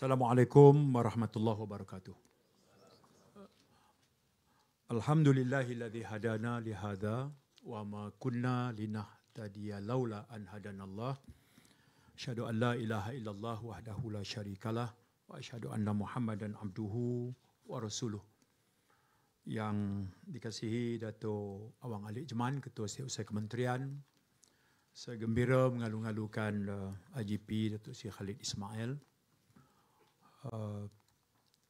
Assalamualaikum warahmatullahi wabarakatuh. Alhamdulillahilladzi hadana li hadza wa ma kunna linahtadiya laula an hadanallah. Asyhadu an la ilaha illallah wahdahu la syarikalah wa asyhadu anna Muhammadan abduhu wa rasuluh. Yang dikasihi Dato' Awang Alik Jeman, Ketua Setiausaha Kementerian, saya gembira mengalu-alukan IGP Datuk Seri Khalid Ismail,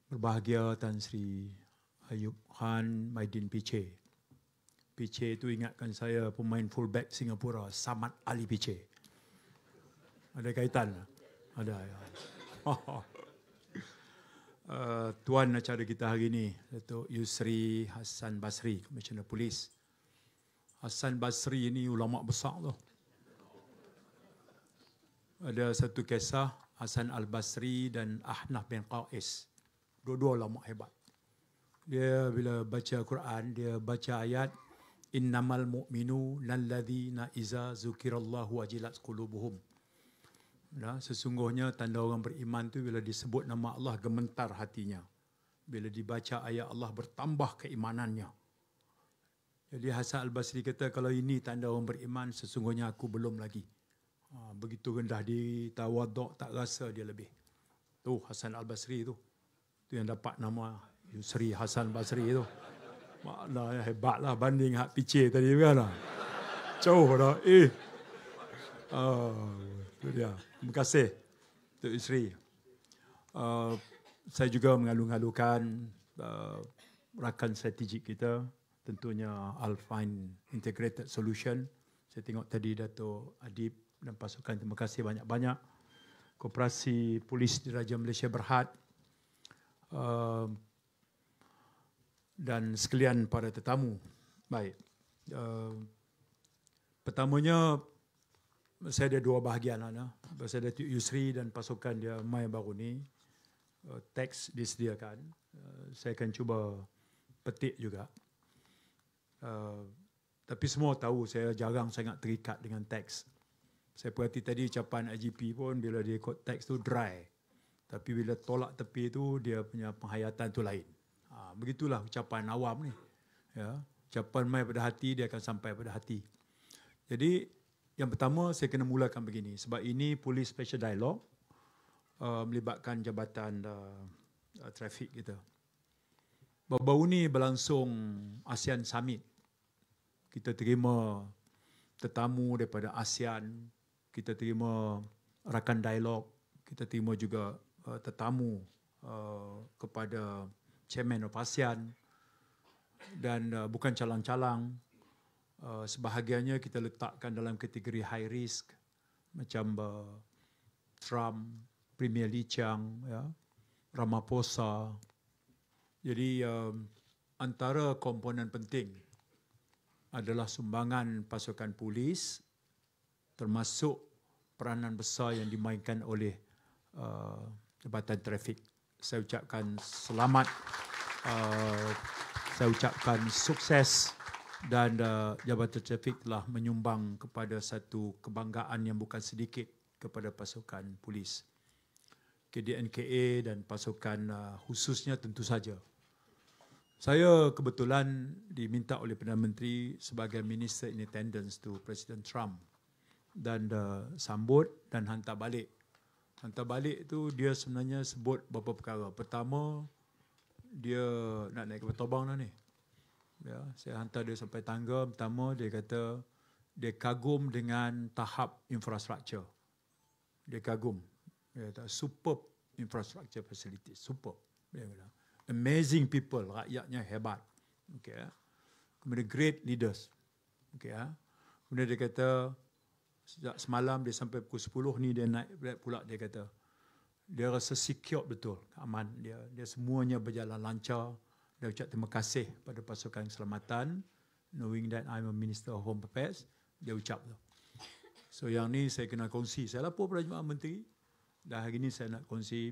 berbahagia Tan Sri Ayub Khan Maidin Piche. Piche itu ingatkan saya pemain fullback Singapura, Samad Ali Piche. Ada kaitan? Ada ya. Tuan acara kita hari ini, Datuk Yusri Hassan Basri, Komisioner Polis. Hassan Basri ini ulama besar tu. Ada satu kisah Hasan Al-Basri dan Ahnaf bin Qais. Dua-dua ulama hebat. Dia bila baca Quran, dia baca ayat innamal mu'minu lalladzina iza zukirallahu wajilat qulubuhum. Nah, sesungguhnya tanda orang beriman tu bila disebut nama Allah gemetar hatinya. Bila dibaca ayat Allah bertambah keimanannya. Jadi Hasan Al-Basri kata kalau ini tanda orang beriman, sesungguhnya aku belum lagi. Begitu rendah diri, tawaduk, tak rasa dia lebih. Tu Hasan Al-Basri tu. Tu yang dapat nama Yusri Hasan Basri tu. Maknanya hebatlah banding hak Piche tadi kan. Jauh dah. Itu dia. Terima kasih Tok Yusri. Saya juga mengalu-alukan rakan strategik kita, tentunya Alpine Integrated Solution. Saya tengok tadi Dato' Adib dan pasukan, terima kasih banyak-banyak. Koperasi Polis Diraja Malaysia Berhad dan sekalian para tetamu. Baik. Pertamanya, saya ada dua bahagian. Saya ada Datuk Yusri dan pasukan dia mai baru ni. Teks disediakan. Saya akan cuba petik juga. Tapi semua tahu saya jarang sangat terikat dengan teks. Saya perhati tadi ucapan IGP pun bila dia ikut teks tu dry. Tapi bila tolak tepi tu dia punya penghayatan tu lain. Begitulah ucapan awam ni. Ya, ucapan mai pada hati dia akan sampai pada hati. Jadi yang pertama saya kena mulakan begini. Sebab ini Polis Special Dialogue melibatkan Jabatan Trafik kita. Baru-baru ni berlangsung ASEAN Summit. Kita terima tetamu daripada ASEAN, kita terima rakan dialog, kita terima juga tetamu kepada Chairman of ASEAN dan bukan calang-calang. Sebahagiannya kita letakkan dalam kategori high risk macam Trump, Premier Lee Chiang, ya, Ramaphosa. Jadi antara komponen penting adalah sumbangan pasukan polis, termasuk peranan besar yang dimainkan oleh Jabatan Trafik. Saya ucapkan selamat, saya ucapkan sukses dan Jabatan Trafik telah menyumbang kepada satu kebanggaan yang bukan sedikit kepada pasukan polis. KDNKA dan pasukan khususnya tentu saja. Saya kebetulan diminta oleh Perdana Menteri sebagai Minister in Attendance to Presiden Trump dan sambut dan hantar balik. Hantar balik tu dia sebenarnya sebut beberapa perkara. Pertama, dia nak naik kapal terbang dah ni. Ya, saya hantar dia sampai tangga. Pertama, dia kata dia kagum dengan tahap infrastruktur. Dia kagum. Dia kata superb infrastructure facilities. Superb. Dia kata amazing people, rakyatnya hebat. Okay. Kemudian great leaders. Okay. Kemudian dia kata sejak semalam dia sampai pukul 10 ni dia naik pula, dia kata dia rasa secure betul, aman dia. Dia semuanya berjalan lancar. Dia ucap terima kasih pada pasukan keselamatan, knowing that I'm a Minister of Home Affairs, dia ucap tu. So yang ni saya kena kongsi. Saya lapor pada Jemaah Menteri dan hari ni saya nak kongsi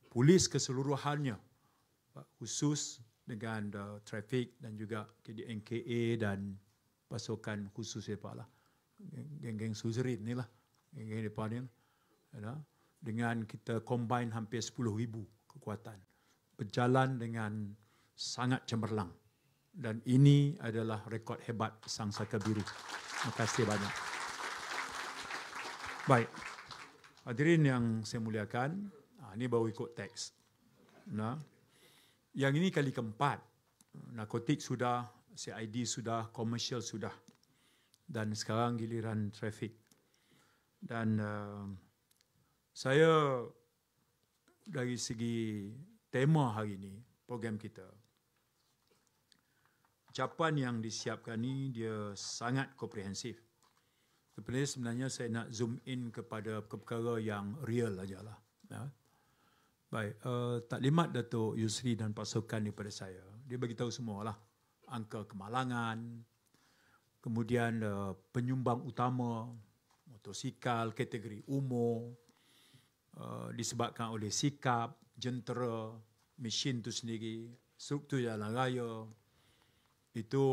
polis keseluruhannya, khusus dengan trafik dan juga KDNKA dan pasukan khusus mereka lah. Geng-geng Suzerin ni lah. Geng-geng mereka ni lah. dengan kita combine hampir 10,000 kekuatan. Berjalan dengan sangat cemerlang. Dan ini adalah rekod hebat Sang Saka Biru. Terima kasih banyak. Baik. Hadirin yang saya muliakan, ini baru ikut teks. Nah, yang ini kali keempat. Narkotik sudah, CID sudah, komersial sudah. Dan sekarang giliran trafik. Dan saya dari segi tema hari ini, program kita, ucapan yang disiapkan ni dia sangat komprehensif. Sebenarnya saya nak zoom in kepada perkara yang real ajalah. Ya. Baik, taklimat Datuk Yusri dan pasukan daripada saya, dia bagi tahu semualah angka kemalangan, kemudian penyumbang utama motosikal kategori umur, disebabkan oleh sikap, jentera, mesin itu sendiri, struktur jalan raya, itu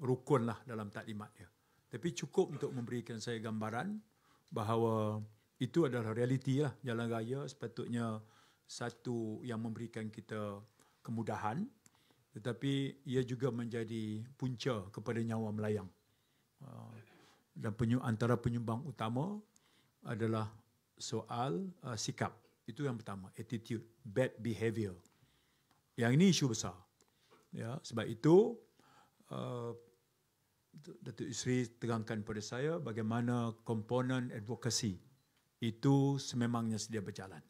rukunlah dalam taklimat dia. Tapi cukup untuk memberikan saya gambaran bahawa itu adalah realiti lah. Jalan raya sepatutnya satu yang memberikan kita kemudahan, tetapi ia juga menjadi punca kepada nyawa melayang. Dan antara penyumbang utama adalah soal sikap. Itu yang pertama, attitude, bad behavior. Yang ini isu besar. Ya, sebab itu Datuk Yusri terangkan pada saya bagaimana komponen advokasi itu sememangnya sedia berjalan.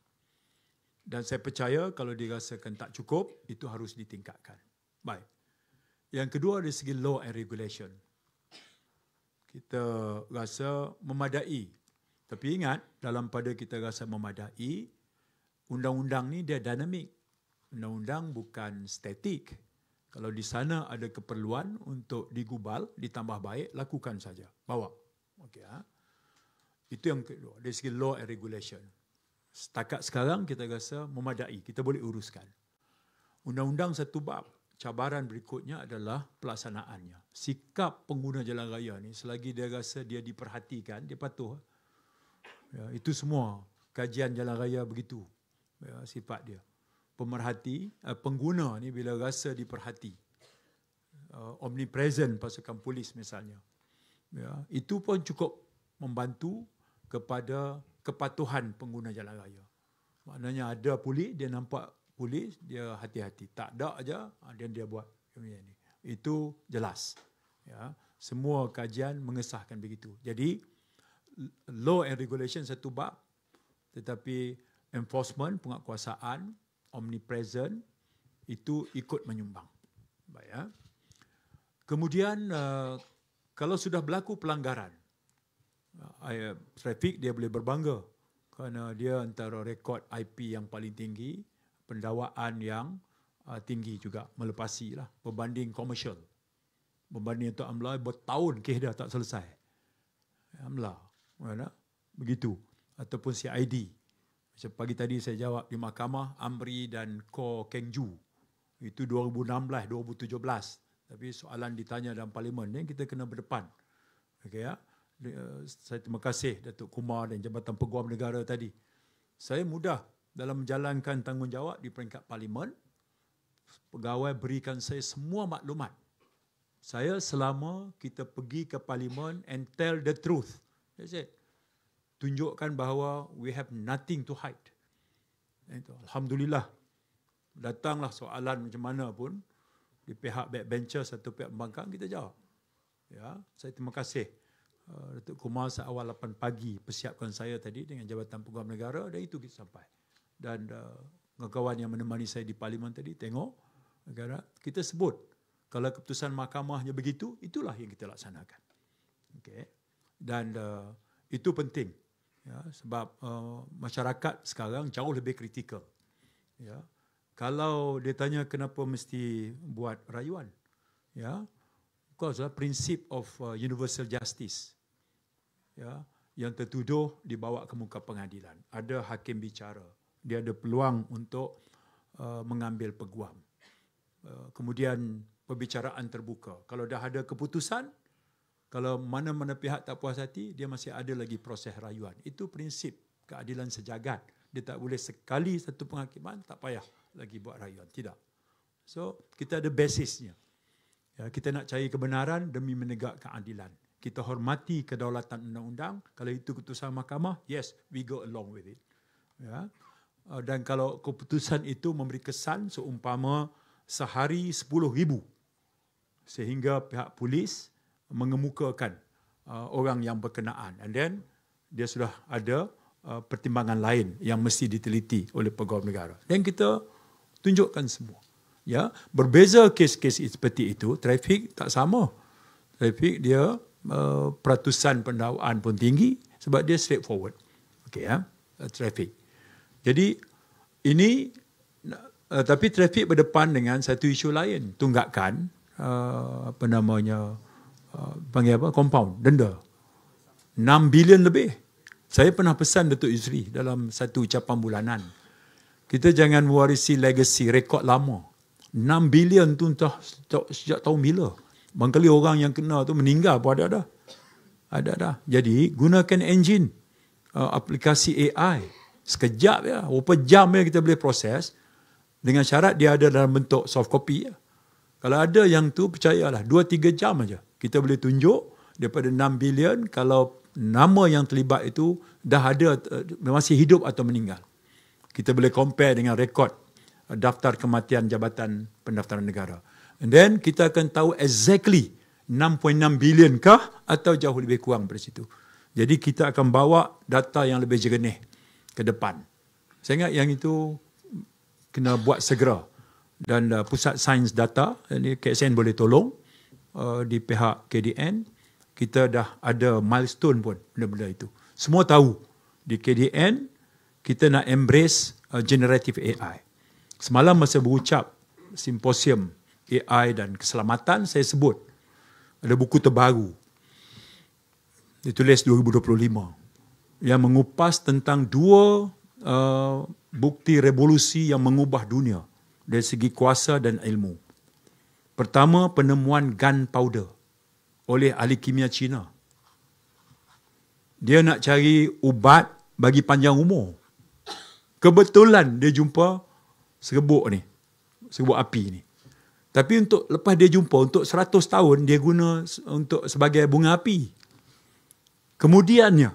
Dan saya percaya kalau dirasakan tak cukup, itu harus ditingkatkan. Baik. Yang kedua dari segi law and regulation. Kita rasa memadai. Tapi ingat, dalam pada kita rasa memadai, undang-undang ni dia dinamik. Undang-undang bukan statik. Kalau di sana ada keperluan untuk digubal, ditambah baik, lakukan saja. Bawa. Okey, itu yang kedua, dari segi law and regulation. Setakat sekarang kita rasa memadai, kita boleh uruskan. Undang-undang satu bab. Cabaran berikutnya adalah pelaksanaannya. Sikap pengguna jalan raya ni, selagi dia rasa dia diperhatikan, dia patuh. Ya, itu semua kajian jalan raya begitu, ya, sifat dia. Pemerhati, pengguna ni bila rasa diperhati, omnipresent pasukan polis misalnya, ya, itu pun cukup membantu kepada kepatuhan pengguna jalan raya. Maknanya ada polis, dia nampak polis, dia hati-hati. Tak ada aja, dia buat ini. Itu jelas. Ya, semua kajian mengesahkan begitu. Jadi law and regulation satu bab, tetapi enforcement, penguatkuasaan, omnipresent, itu ikut menyumbang. Baik, ya. Kemudian kalau sudah berlaku pelanggaran, trafik dia boleh berbangga kerana dia antara rekod IP yang paling tinggi, pendakwaan yang tinggi juga, melepasi lah berbanding komersial. Berbanding untuk AMLA bertahun kes dah tak selesai. AMLA, mana? Begitu. Ataupun CID. Macam pagi tadi saya jawab di mahkamah, Amri dan Ko Kengju. Itu 2016, 2017. Tapi soalan ditanya dalam parlimen ni, kita kena berdepan. Okay, ya? Saya terima kasih Datuk Kumar dan Jabatan Peguam Negara tadi. Saya mudah dalam menjalankan tanggungjawab di peringkat parlimen. Pegawai berikan saya semua maklumat. Saya selama kita pergi ke parlimen and tell the truth. That's it. Tunjukkan bahawa we have nothing to hide. Itu. Alhamdulillah. Datanglah soalan macam mana pun, di pihak backbenchers atau pihak pembangkang, kita jawab. Ya, saya terima kasih Datuk Kumar seawal 8 pagi persiapkan saya tadi dengan Jabatan Peguam Negara, dan itu kita sampai. Dan kawan yang menemani saya di parlimen tadi tengok negara, kita sebut kalau keputusan mahkamahnya begitu, itulah yang kita laksanakan. Okay. Dan itu penting, ya, sebab masyarakat sekarang jauh lebih kritikal. Ya. Kalau dia tanya kenapa mesti buat rayuan, ya, because prinsip of universal justice, ya, yang tertuduh dibawa ke muka pengadilan. Ada hakim bicara, dia ada peluang untuk mengambil peguam. Kemudian perbicaraan terbuka. Kalau dah ada keputusan, kalau mana-mana pihak tak puas hati, dia masih ada lagi proses rayuan. Itu prinsip keadilan sejagat Dia tak boleh sekali satu penghakiman, tak payah lagi buat rayuan. Tidak. So, kita ada basisnya. Ya, kita nak cari kebenaran demi menegakkan keadilan. Kita hormati kedaulatan undang-undang. Kalau itu keputusan mahkamah, yes, we go along with it. Ya. Dan kalau keputusan itu memberi kesan seumpama sehari 10,000 sehingga pihak polis mengemukakan orang yang berkenaan, and then dia sudah ada pertimbangan lain yang mesti diteliti oleh pegawai negara. Dan kita tunjukkan semua. Ya, berbeza kes-kes seperti itu, trafik tak sama. Trafik dia peratusan pendakwaan pun tinggi sebab dia straightforward. Okey ya, trafik. Jadi ini tapi trafik berdepan dengan satu isu lain, tunggakan panggil apa? Compound, denda. 6 bilion lebih. Saya pernah pesan Datuk Yusri dalam satu ucapan bulanan. Kita jangan mewarisi legacy, rekod lama. 6 bilion tu entah sejak tahun bila. Barangkali orang yang kena tu meninggal pun ada dah. Ada dah. Jadi gunakan engine, aplikasi AI. Sekejap ya, berapa jam ya kita boleh proses. Dengan syarat dia ada dalam bentuk soft copy ya. Kalau ada yang tu, percayalah, 2-3 jam aja kita boleh tunjuk daripada 6 bilion kalau nama yang terlibat itu dah ada, masih hidup atau meninggal. Kita boleh compare dengan rekod daftar kematian Jabatan Pendaftaran Negara. And then kita akan tahu exactly 6.6 bilion kah atau jauh lebih kurang dari situ. Jadi kita akan bawa data yang lebih jernih ke depan. Saya ingat yang itu kena buat segera. Dan Pusat Sains Data, ini KSN boleh tolong di pihak KDN. Kita dah ada milestone pun benda-benda itu. Semua tahu di KDN kita nak embrace generative AI. Semalam masa berucap simposium AI dan keselamatan, saya sebut ada buku terbaru ditulis 2025 yang mengupas tentang dua bukti revolusi yang mengubah dunia dari segi kuasa dan ilmu. Pertama, penemuan gunpowder oleh ahli kimia Cina. Dia nak cari ubat bagi panjang umur. Kebetulan dia jumpa serbuk ni, serbuk api ni. Tapi lepas dia jumpa, untuk 100 tahun dia guna untuk sebagai bunga api. Kemudiannya,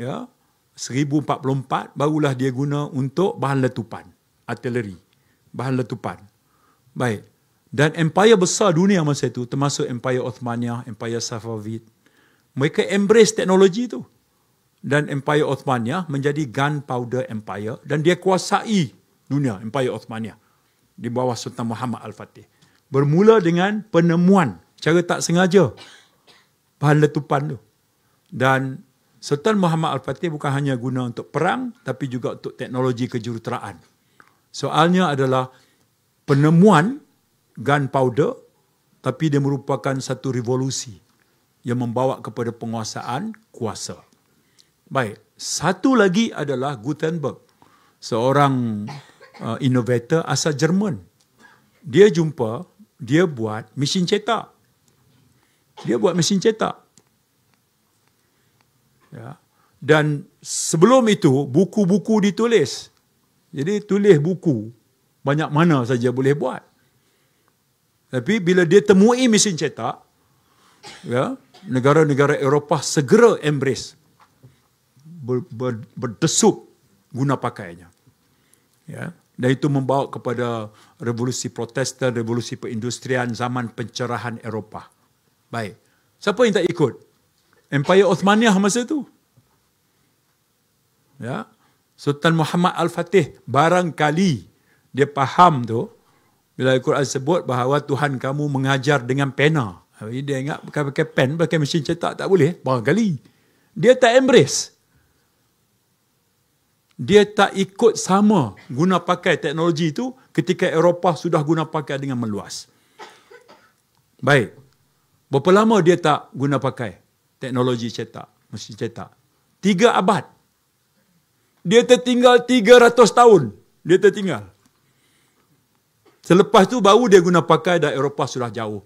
ya, 1044 barulah dia guna untuk bahan letupan, artileri, bahan letupan. Baik. Dan empire besar dunia masa itu, termasuk Empire Ottomaniyah, Empire Safavid, mereka embrace teknologi itu. Dan Empire Ottomaniyah menjadi gunpowder empire dan dia kuasai dunia, Empire Ottomaniyah, di bawah Sultan Muhammad Al-Fatih. Bermula dengan penemuan, cara tak sengaja, bahan letupan tu. Dan Sultan Muhammad Al-Fatih bukan hanya guna untuk perang, tapi juga untuk teknologi kejuruteraan. Soalnya adalah penemuan gunpowder, tapi dia merupakan satu revolusi yang membawa kepada penguasaan kuasa. Baik, satu lagi adalah Gutenberg, seorang innovator asal Jerman. Dia buat mesin cetak. Dia buat mesin cetak. Ya. Dan sebelum itu, buku-buku ditulis. Jadi tulis buku, banyak mana saja boleh buat. Tapi bila dia temui mesin cetak, ya, negara-negara Eropah segera embrace, berdesup guna pakainya. Ya. Dan itu membawa kepada revolusi Protestan, revolusi perindustrian, zaman pencerahan Eropah. Baik. Siapa yang tak ikut? Empire Ottomaniyah masa itu. Ya. Sultan Muhammad Al-Fatih barangkali dia faham tu, bila Al-Quran sebut bahawa Tuhan kamu mengajar dengan pena. Dia ingat pakai pen, pakai mesin cetak tak boleh. Barangkali. Dia tak embrace. Dia tak ikut sama guna pakai teknologi itu ketika Eropah sudah guna pakai dengan meluas. Baik. Berapa lama dia tak guna pakai teknologi cetak, mesin cetak? 3 abad. Dia tertinggal 300 tahun. Dia tertinggal. Selepas tu baru dia guna pakai dan Eropah sudah jauh.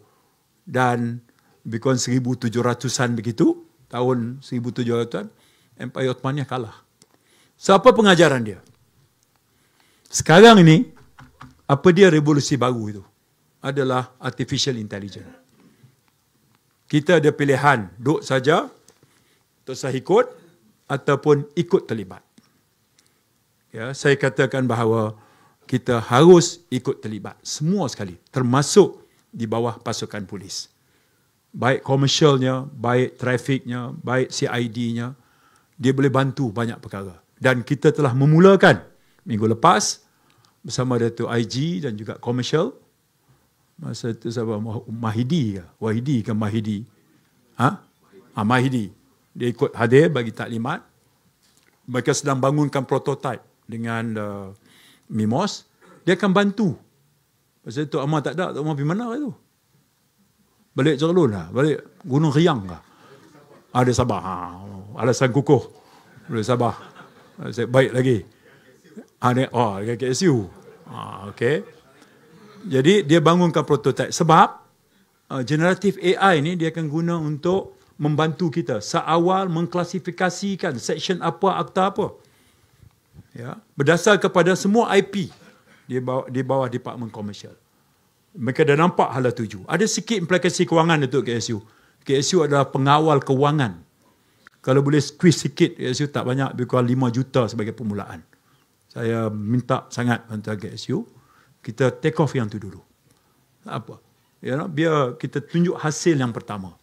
Dan lebih kurang 1700-an begitu, tahun 1700-an, Empire Ottomaniyah kalah. So, apa pengajaran dia? Sekarang ini, apa dia revolusi baru itu? Adalah artificial intelligence. Kita ada pilihan, duduk saja, tak usah ikut, ataupun ikut terlibat. Ya, saya katakan bahawa kita harus ikut terlibat, semua sekali, termasuk di bawah pasukan polis. Baik komersialnya, baik trafiknya, baik CID-nya, dia boleh bantu banyak perkara. Dan kita telah memulakan minggu lepas bersama Datuk IG dan juga komersial. Masa itu siapa? Mahidi ke? Wahidi ke Mahidi? Mahidi. Dia ikut hadir bagi taklimat. Mereka sedang bangunkan prototype dengan MIMOS. Dia akan bantu. Pasal Tok Amar tak ada, Tok Amar pergi mana itu? Balik Cerlun lah, balik Gunung Riang lah. Ada Sabah. Alasan kukuh. Boleh Sabah. Baik lagi. Dekat KSU. Okay. Jadi dia bangunkan prototype. Sebab generative AI ni dia akan guna untuk membantu kita seawal mengklasifikasikan section apa, akta apa. Ya, berdasar kepada semua IP di bawah Department Komersial. Mereka dah nampak hala tuju. Ada sikit implikasi kewangan untuk KSU. KSU adalah pengawal kewangan. Kalau boleh squeeze sikit, KSU tak banyak, lebih kurang 5 juta sebagai permulaan. Saya minta sangat bantuan KSU. Kita take off yang tu dulu. Apa? Ya, biar kita tunjuk hasil yang pertama.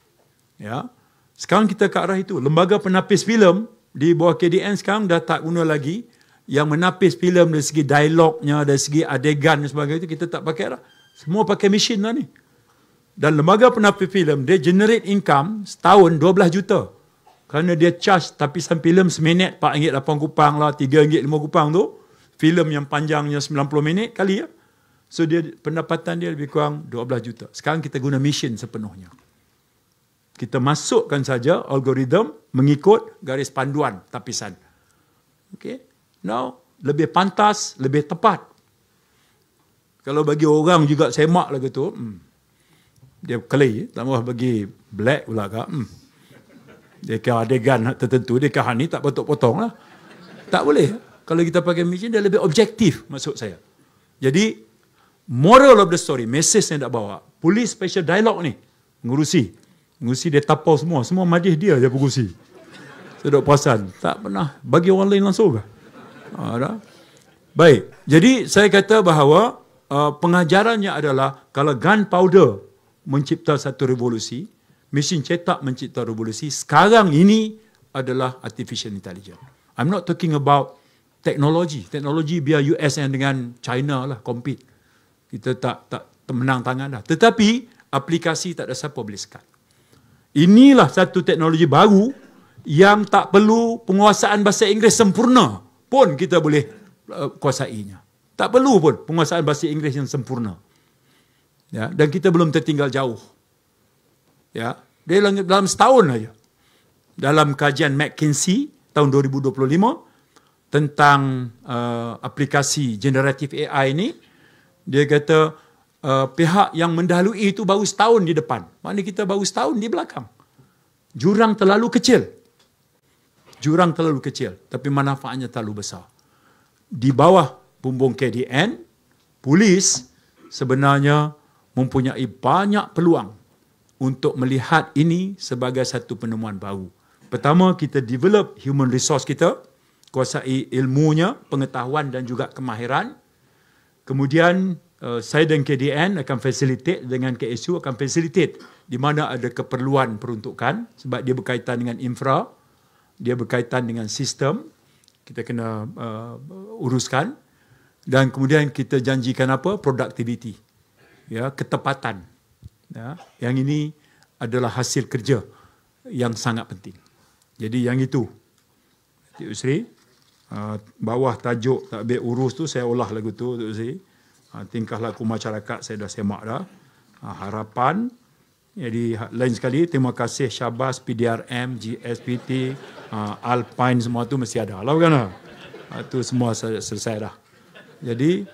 Ya. Sekarang kita ke arah itu. Lembaga penapis filem di bawah KDN sekarang dah tak guna lagi. Yang menapis filem dari segi dialognya, dari segi adegan dan sebagainya itu kita tak pakai dah. Semua pakai mesin lah ni. Dan lembaga penapis filem dia generate income setahun 12 juta. Kerana dia charge tapisan filem seminit RM4.8 lah, RM3.5 tu. Filem yang panjangnya 90 minit kali ya. So dia pendapatan dia lebih kurang 12 juta. Sekarang kita guna mesin sepenuhnya. Kita masukkan saja algoritma mengikut garis panduan tapisan. Okay. Now, lebih pantas, lebih tepat. Kalau bagi orang juga semak lagu tu, dia clay, tambah bagi black pula kak. Dia kira adegan tertentu, dia kira ni tak potong-potong lah. Tak boleh. Kalau kita pakai mesin, dia lebih objektif, maksud saya. Jadi, moral of the story, message yang nak bawa, polis special dialogue ni, mengurusi dia tapau semua madih dia pengurusi. Saya duk perasan, tak pernah bagi orang lain langsung ke? Baik, jadi saya kata bahawa pengajarannya adalah kalau gunpowder mencipta satu revolusi, mesin cetak mencipta revolusi, sekarang ini adalah artificial intelligence. I'm not talking about teknologi. Teknologi biar US yang dengan China lah compete. Kita tak menang tangan dah. Tetapi aplikasi tak ada siapa boleh sekat. Inilah satu teknologi baru yang tak perlu penguasaan bahasa Inggeris sempurna pun kita boleh kuasainya. Tak perlu pun penguasaan bahasa Inggeris yang sempurna. Ya, dan kita belum tertinggal jauh. Ya, dia dalam setahun saja. Dalam kajian McKinsey tahun 2025 tentang aplikasi generative AI ini, dia kata pihak yang mendahului itu baru setahun di depan. Maknanya kita baru setahun di belakang. Jurang terlalu kecil. Jurang terlalu kecil, tapi manfaatnya terlalu besar. Di bawah bumbung KDN, polis sebenarnya mempunyai banyak peluang untuk melihat ini sebagai satu penemuan baru. Pertama, kita develop human resource kita, kuasai ilmunya, pengetahuan dan juga kemahiran. Kemudian saya dan KDN akan facilitate dengan KSU akan facilitate di mana ada keperluan peruntukan sebab dia berkaitan dengan infra, dia berkaitan dengan sistem, kita kena uruskan dan kemudian kita janjikan apa? Productivity. Ya, ketepatan. Ya, yang ini adalah hasil kerja yang sangat penting. Jadi yang itu, Cik Usri, bawah tajuk tak habis urus tu saya olah lagu tu, Cik Usri. Tingkah laku masyarakat saya dah semak dah. Harapan. Jadi lain sekali, terima kasih Syabas, PDRM, GSPT, Alpine, semua tu mesti ada lah kan? Itu semua selesai dah. Jadi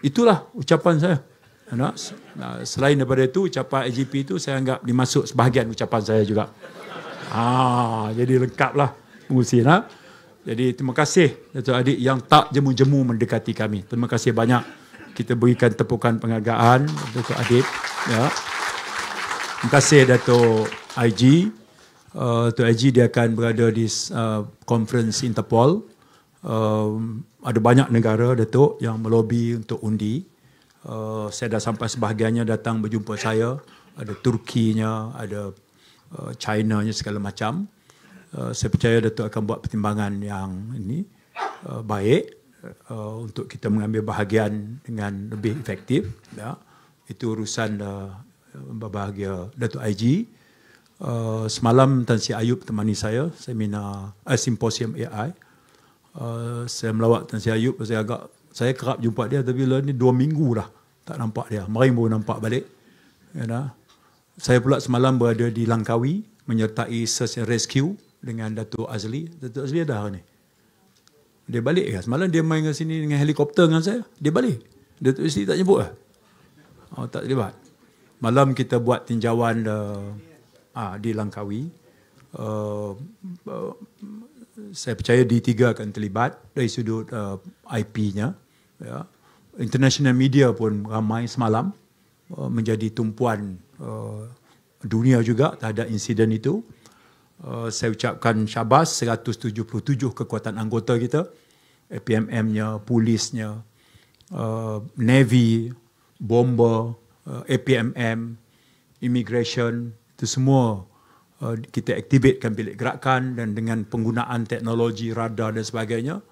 itulah ucapan saya. Selain daripada itu, ucapan IGP itu saya anggap dimasuk sebahagian ucapan saya juga. Jadi lengkaplah pengurusi. Jadi terima kasih Datuk Adik yang tak jemu-jemu mendekati kami. Terima kasih banyak. Kita berikan tepukan penghargaan Datuk Adik. Ya. Terima kasih Datuk IG. Datuk IG dia akan berada di conference Interpol. Ada banyak negara Datuk yang melobi untuk undi. Saya dah sampai sebahagiannya datang berjumpa saya. Ada Turkinya, ada China-nya segala macam. Saya percaya Datuk akan buat pertimbangan yang ini baik untuk kita mengambil bahagian dengan lebih efektif. Ya. Itu urusan berbahagia Datuk IG. Semalam Tan Sri Ayub temani saya seminar simposium AI. Saya melawat Tan Sri Ayub. Saya kerap jumpa dia tapi ni 2 minggu dah tak nampak dia. Mari baru nampak balik. Ya, saya pula semalam berada di Langkawi menyertai search and rescue dengan Datuk Azli. Datuk Azli dah ni. Dia balik ke? Semalam dia main ke sini dengan helikopter dengan saya. Dia balik. Datuk Azli tak jemput ke? Oh, tak terlibat. Malam kita buat tinjauan di Langkawi. Saya percaya D3 akan terlibat dari sudut IP-nya. Ya. International media pun ramai semalam menjadi tumpuan dunia juga terhadap insiden itu. Saya ucapkan syabas 177 kekuatan anggota kita, APMM-nya, polisnya, Navy, bomber, APMM, immigration, itu semua kita aktifkan bilik gerakan dan dengan penggunaan teknologi radar dan sebagainya.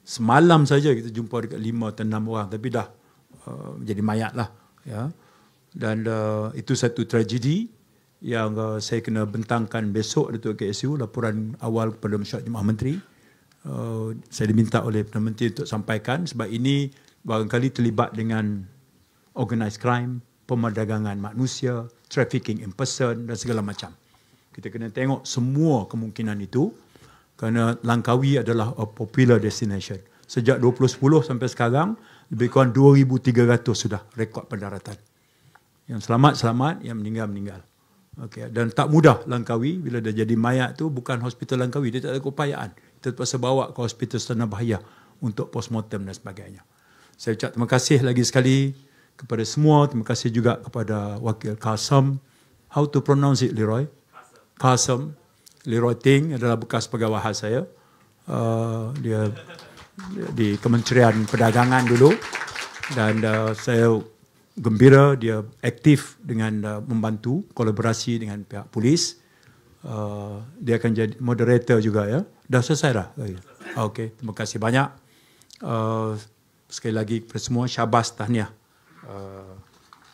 Semalam saja kita jumpa dekat 5 atau 6 orang tapi dah menjadi mayat lah. Ya. Dan itu satu tragedi yang saya kena bentangkan besok Datuk KSU, laporan awal kepada Mesyuarat Jemaah Menteri. Saya diminta oleh Perdana Menteri untuk sampaikan sebab ini barangkali terlibat dengan organised crime, pemerdagangan manusia, trafficking in person dan segala macam. Kita kena tengok semua kemungkinan itu kerana Langkawi adalah a popular destination. Sejak 2010 sampai sekarang, lebih kurang 2,300 sudah rekod pendaratan. Yang selamat, yang meninggal. Okay. Dan tak mudah Langkawi, bila dia jadi mayat tu bukan hospital Langkawi, dia tak ada keupayaan. Kita terpaksa bawa ke hospital Serna Bahaya untuk postmortem dan sebagainya. Saya ucap terima kasih lagi sekali kepada semua. Terima kasih juga kepada Wakil Kasem. How to pronounce it, Leroy? Kasem. Leroy Ting adalah bekas pegawahan saya. Dia di Kementerian Perdagangan dulu. Dan saya gembira dia aktif dengan membantu kolaborasi dengan pihak polis. Dia akan jadi moderator juga ya. Dah selesai dah? Okey, terima kasih banyak. Sekali lagi kepada semua syabas tahniah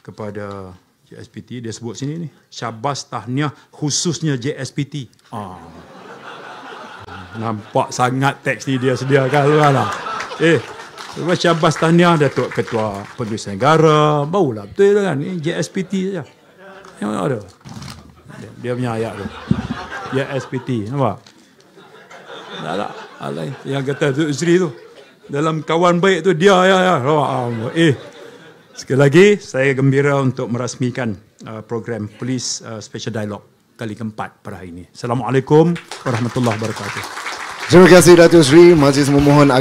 kepada JSPT. Dia sebut sini ni, syabas tahniah khususnya JSPT. Nampak sangat teks ni dia sediakan lah. Syabas tahniah Datuk Ketua Polis Negara. Barulah betul kan ni JSPT saja. Yang mana ada? Dia punya ayat tu. JSPT, nampak? Tak. Yang kata Datuk Sri tu. Dalam kawan baik tu dia ya. Sekali lagi saya gembira untuk merasmikan program Police Special Dialogue kali keempat pada hari ini. Assalamualaikum warahmatullahi wabarakatuh. Terima kasih Datuk Sri. Masih memohon